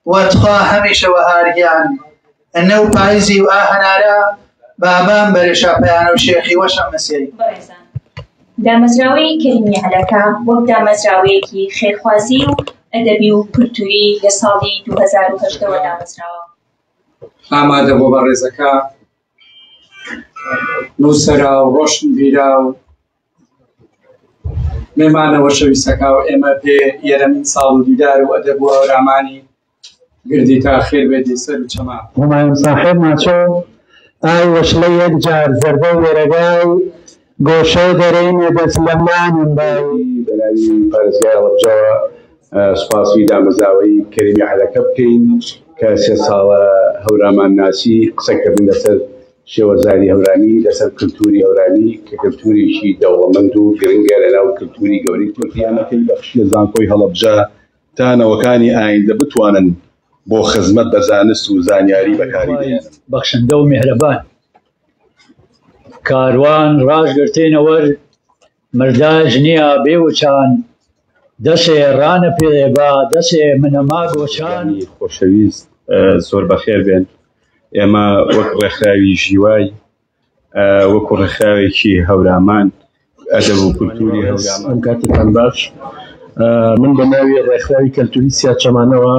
وتخوا هەمیشە وەهارگیان ئەنە و پاییزی و ئاهەنارە بابان بەرەشا پەیانە و شێخی وەشە مەسیەی دامەزراوەی کەریمی عەلەکە وەک دامەزراوەیەکی خێرخوازی و ئەدەبی و کولتوری لە ساڵی 2008ەوە دامەزراوە. ئامادە بۆ بەڕێزەکە نووسەرا و ڕۆشنبیرا و مێمانەوە شەویستەکە و ئێمە پێ یەرەمین ساڵ و دیدار و ئەدەب و هەورامانی گردی تا خێر بێتی سەر و چەما هومایون ساحێب ماچۆ ئای وەشلە یەک جار زەردە و وێرەگای گۆشە دەرەینە دەست لەمانم باوی بەناوی پارێزگای هەڵەبجەوە سوپاسی دامەزراوەی کەریمی عەلەکە بکەین کە 3 ساڵە هەورامان ناسی قسەکردن لەسەر شێوەزاری هەورانی لەسەر کللتوری هەورانی کە کللتوریشی دەوڵەمەند و گرنگە لەناو کللتوری گەورەی تورکیانەکەی بەخشی زانکۆی هەڵەبجە تا نەوەکانی ئایندە بتوانن بۆ خزمەت بە زانست و زانیاری بەکاری بێنن. بەخشندە و میهرەبان کاروان ڕاژگرتێنەوە مرداژ نییە بێوچان دەسێ ڕانە پێێبا دەسێ منەما گۆچان خۆشەویست زۆر بەخێر بێن. ئێمە وەک ڕێکخراوی ژیوای وەکو ڕێکخراوێکی هەورامان ئەدەب و کولتوری هەورامان کاتتان باش. من بە ناوی ڕێکخراوی کەلتوری سیا چەمانەوە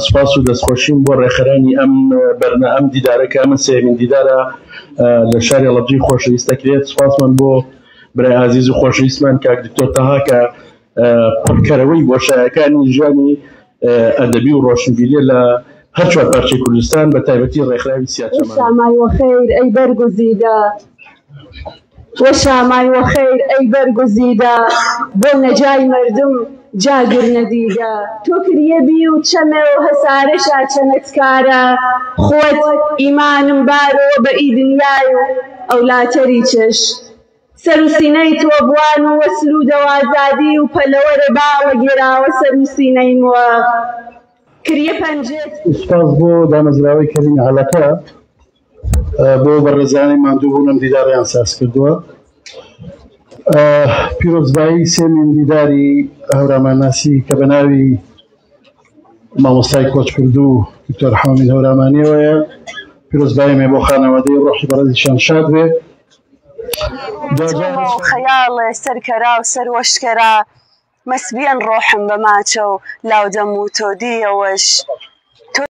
سوپاس و دەستخۆشیم بۆ ڕێکخرانی ئەم دیدارەکە ئەمە سێمین دیدارە لە شاری هەڵەبجەی خۆشەویست دەکرێت. سوپاسمان بۆ برای عزیز و خۆشەویستمان کاک دکتۆر تەها کە پڕکەرەوەی بۆشایەکانی ژیانی ئەدەبی و ڕۆشنبیریە لە هەر چوار پارچەی کوردستان بە تایبەتی ڕێکخراوی سیا چەمانە. شامای وەخەیر ئەی بەرگوزیدە وەشامای وەخەیر ئەی بەرگوزیدە بۆ نەجای مردم جاگر نەدیدە تۆ کریەبی و چەمە و هەسارەشا چەنەتکارە خۆت ئیمانم بارەوە بە ئی دنیای و ئەولاتەری چەش سەر و سینەی تۆ بوان و وەسل و دەوازادی و پەلەوەرە باوە گێراوە سەر و سینەیموە کریە پەنجێت. سوپاس بۆ دامەزراوەی کەریمی عەلەکە بۆ بەڕێزانەی ماندوو بوون ئەم دیداریان ساز کردووە. پیرۆزبایی سێمین دیداری هەورامانناسی کە بە ناوی مامۆستای کۆچکردو دکتۆر حامید هەورامانیەوەیە. پیرۆزباییمێ بۆ خانەوادەی ڕۆحی بەڕێزیشان شاد بێ. خەیاڵێ سەرکەرا و سەروەشکەرا مەسبیان ڕۆحم بە ماچە و لاودەم و تۆ دیەوەش